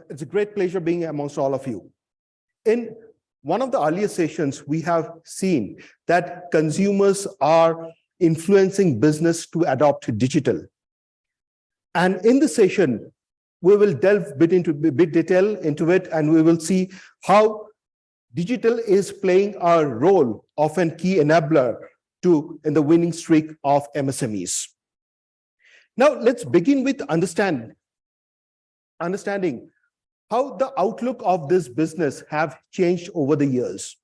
It's a great pleasure being amongst all of you. In one of the earlier sessions, we have seen that consumers are influencing business to adopt digital. And in this session, we will delve a bit detail into it, and we will see how digital is playing a role of a key enabler in the winning streak of MSMEs. Now, let's begin with understanding how the outlook of this business have changed over the years.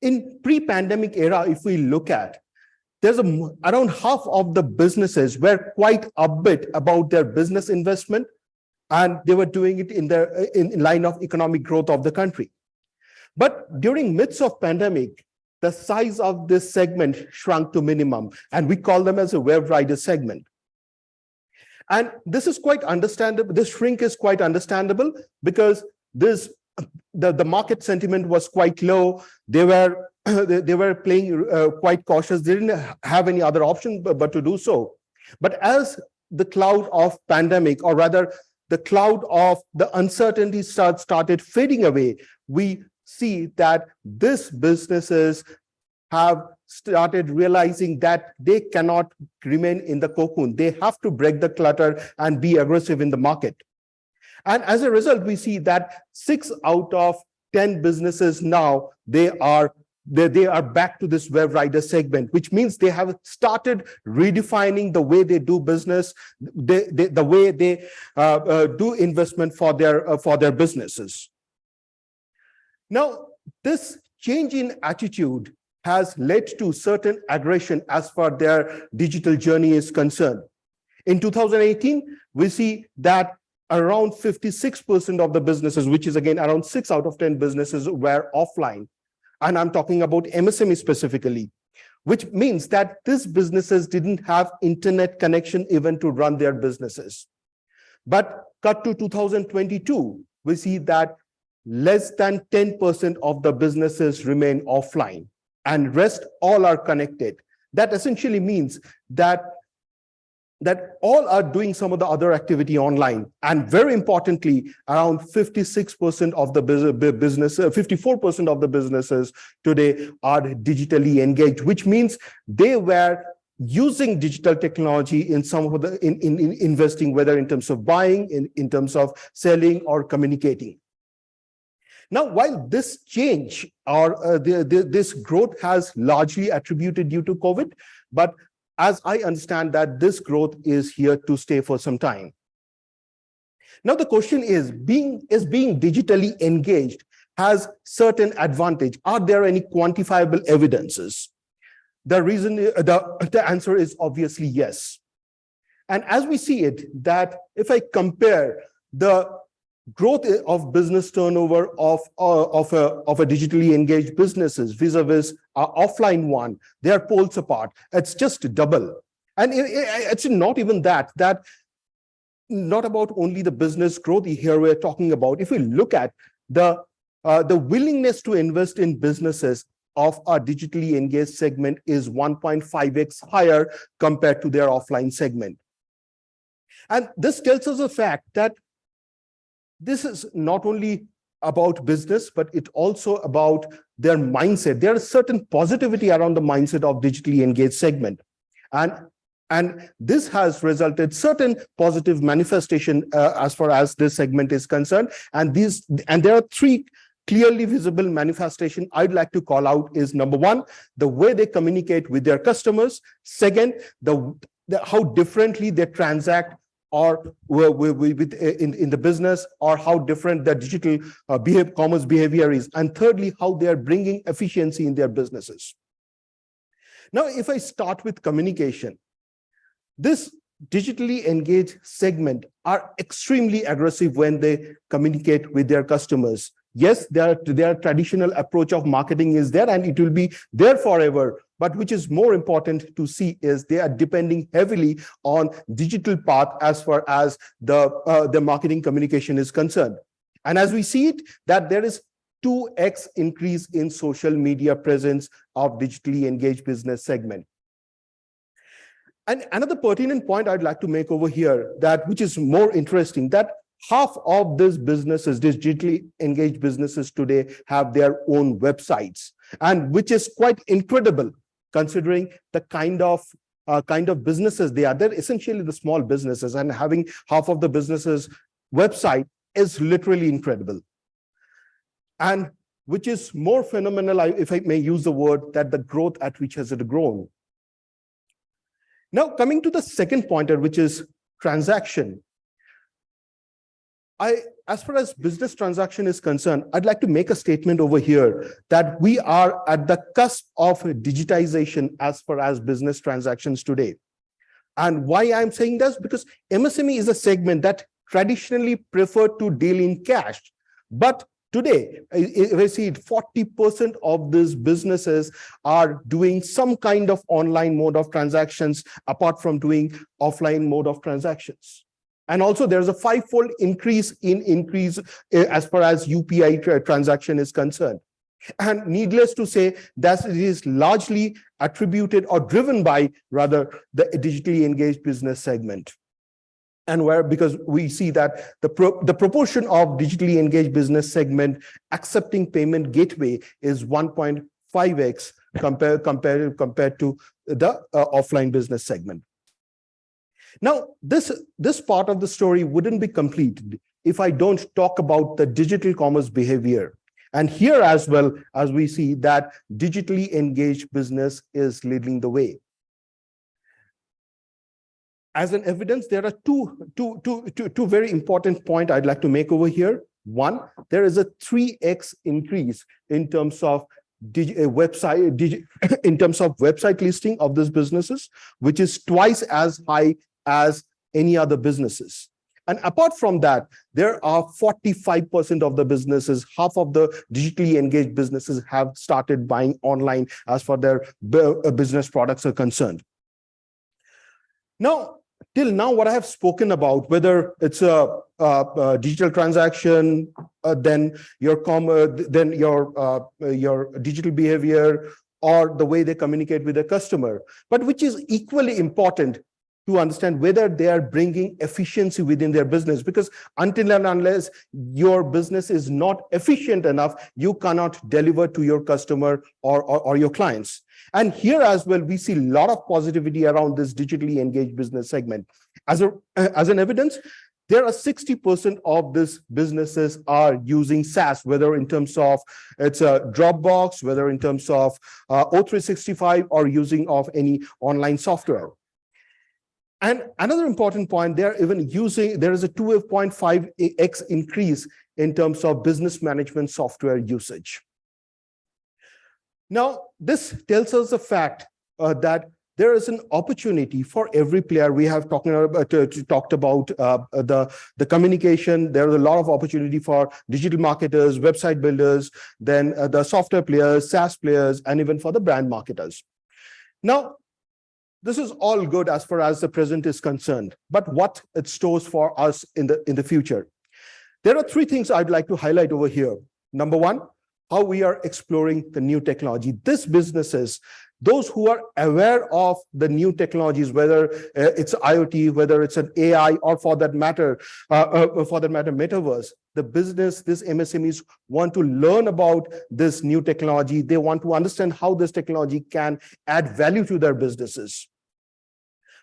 In pre-pandemic era, if we look at, there's around half of the businesses were quite upbeat about their business investment, and they were doing it in line of economic growth of the country. But during midst of pandemic, the size of this segment shrunk to minimum, and we call them as a web rider segment. And this is quite understandable. This shrink is quite understandable because the market sentiment was quite low. They were playing quite cautious. They didn't have any other option but to do so. But as the cloud of pandemic, or rather the cloud of the uncertainty started fading away, we see that these businesses have started realizing that they cannot remain in the cocoon. They have to break the clutter and be aggressive in the market. And as a result, we see that 6 out of 10 businesses now, they are back to this web rider segment, which means they have started redefining the way they do business, the way they do investment for their businesses. Now, this change in attitude has led to certain aggression as far as their digital journey is concerned. In 2018, we see that around 56% of the businesses, which is again around 6 out of 10 businesses, were offline. And I'm talking about MSME specifically, which means that these businesses didn't have internet connection even to run their businesses. But cut to 2022, we see that less than 10% of the businesses remain offline, and rest all are connected. That essentially means that all are doing some of the other activity online. And very importantly, around 56% of the business, 54% of the businesses today are digitally engaged, which means they were using digital technology in some of the in investing, whether in terms of buying, in terms of selling or communicating. Now, while this change or this growth has largely attributed due to COVID, but as I understand that this growth is here to stay for some time. Now, the question is, being digitally engaged has certain advantage. Are there any quantifiable evidences? The answer is obviously yes. And as we see it, that if I compare the growth of business turnover of a digitally engaged businesses vis-a-vis offline one, they are poles apart. It's just double. And it's not even that not about only the business growth here we're talking about. If we look at the willingness to invest in businesses of a digitally engaged segment is 1.5x higher compared to their offline segment. And this tells us the fact that this is not only about business, but it's also about their mindset. There is certain positivity around the mindset of digitally engaged segment. And this has resulted certain positive manifestation as far as this segment is concerned. And there are 3 clearly visible manifestation I'd like to call out is number 1, the way they communicate with their customers. Second, how differently they transact or in the business, or how different the digital commerce behavior is. And thirdly, how they are bringing efficiency in their businesses. Now, if I start with communication, this digitally engaged segment are extremely aggressive when they communicate with their customers. Yes, their traditional approach of marketing is there, and it will be there forever. But which is more important to see is they are depending heavily on digital path as far as the marketing communication is concerned. And as we see it, that there is 2x increase in social media presence of digitally engaged business segment. And another pertinent point I'd like to make over here, that which is more interesting, that half of these businesses, these digitally engaged businesses today, have their own websites, and which is quite incredible considering the kind of businesses they are. They're essentially the small businesses, and having half of the businesses website is literally incredible. And which is more phenomenal, if I may use the word, that the growth at which has it grown. Now, coming to the second pointer, which is transaction. As far as business transaction is concerned, I'd like to make a statement over here that we are at the cusp of digitization as far as business transactions today. And why I'm saying this? Because MSME is a segment that traditionally preferred to deal in cash. But today, we see 40% of these businesses are doing some kind of online mode of transactions apart from doing offline mode of transactions. And also there's a 5-fold increase as far as UPI transaction is concerned. And needless to say, that it is largely attributed or driven by rather the digitally engaged business segment. And because we see that the proportion of digitally engaged business segment accepting payment gateway is 1.5x compared to the offline business segment. Now, this part of the story wouldn't be complete if I don't talk about the digital commerce behavior. And here as well, as we see that digitally engaged business is leading the way. As an evidence, there are two very important points I'd like to make over here. One, there is a 3x increase in terms of website listing of these businesses, which is twice as high as any other businesses. And apart from that, there are 45% of the businesses, half of the digitally engaged businesses have started buying online as far their business products are concerned. Now, till now, what I have spoken about, whether it's a digital transaction, then your digital behavior, or the way they communicate with the customer, but which is equally important to understand whether they are bringing efficiency within their business, because until and unless your business is not efficient enough, you cannot deliver to your customer or your clients. And here as well, we see a lot of positivity around this digitally engaged business segment. As an evidence, there are 60% of these businesses are using SaaS, whether in terms of it's a Dropbox, whether in terms of O365, or using of any online software. And another important point, there is a 2.5x increase in terms of business management software usage. Now, this tells us the fact that there is an opportunity for every player. We have talked about the communication. There is a lot of opportunity for digital marketers, website builders, then the software players, SaaS players, and even for the brand marketers. Now, this is all good as far as the present is concerned, but what it stores for us in the future. There are three things I'd like to highlight over here. Number one, how we are exploring the new technology. These businesses, those who are aware of the new technologies, whether it's IoT, whether it's an AI, or for that matter, metaverse, these MSMEs want to learn about this new technology. They want to understand how this technology can add value to their businesses.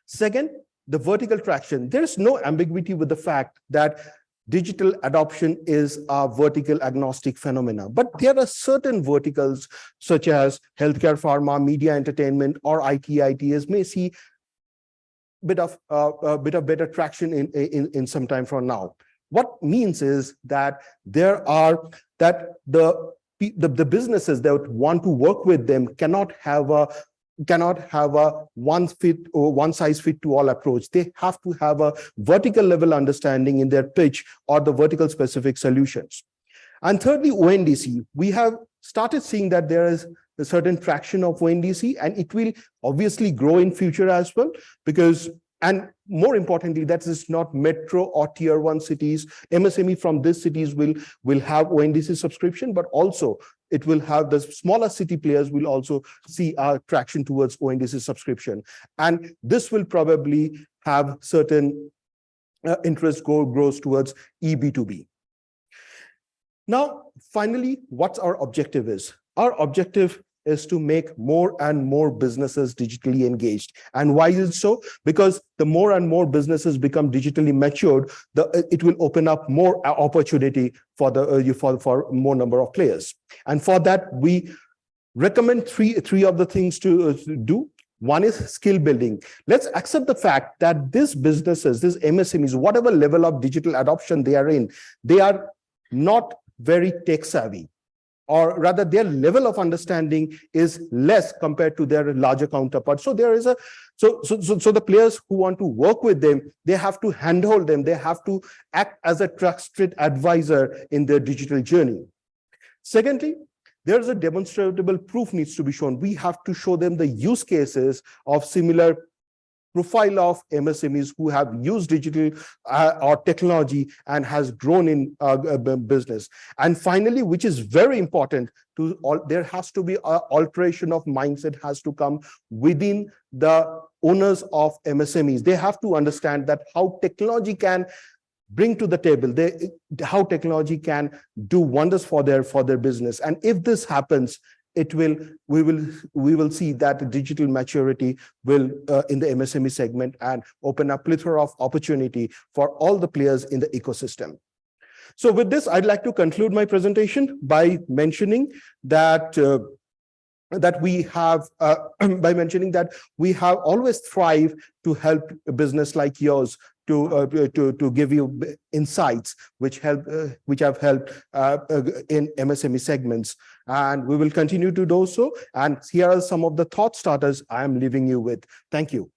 Second, the vertical traction. There's no ambiguity with the fact that digital adoption is a vertical agnostic phenomena, but there are certain verticals such as healthcare, pharma, media, entertainment, or ITs may see a bit of better traction in some time from now. What means is that the businesses that want to work with them cannot have a one size fit to all approach. They have to have a vertical level understanding in their pitch or the vertical specific solutions. And thirdly, ONDC. We have started seeing that there is a certain traction of ONDC, and it will obviously grow in future as well, because, and more importantly, that is not metro or tier 1 cities. MSME from these cities will have ONDC subscription, but also it will have the smaller city players will also see traction towards ONDC subscription. And this will probably have certain interest grows towards eB2B. Now, finally, what's our objective is? Our objective is to make more and more businesses digitally engaged. And why is it so? Because the more and more businesses become digitally matured, it will open up more opportunity for for more number of players. And for that, we recommend three of the things to do. One is skill building. Let's accept the fact that these businesses, these MSMEs, whatever level of digital adoption they are in, they are not very tech savvy, or rather their level of understanding is less compared to their larger counterparts. So there is so the players who want to work with them, they have to handhold them, they have to act as a trusted advisor in their digital journey. Secondly, there is a demonstrable proof needs to be shown. We have to show them the use cases of similar profile of MSMEs who have used digital or technology and has grown in business. And finally, which is very important, there has to be an alteration of mindset has to come within the owners of MSMEs. They have to understand that how technology can bring to the table, how technology can do wonders for their business. And if this happens, we will see that digital maturity will in the MSME segment and open a plethora of opportunity for all the players in the ecosystem. So with this, I'd like to conclude my presentation by mentioning that we have always thrived to help a business like yours to give you insights which have helped in MSME segments, and we will continue to do so. And here are some of the thought starters I am leaving you with. Thank you.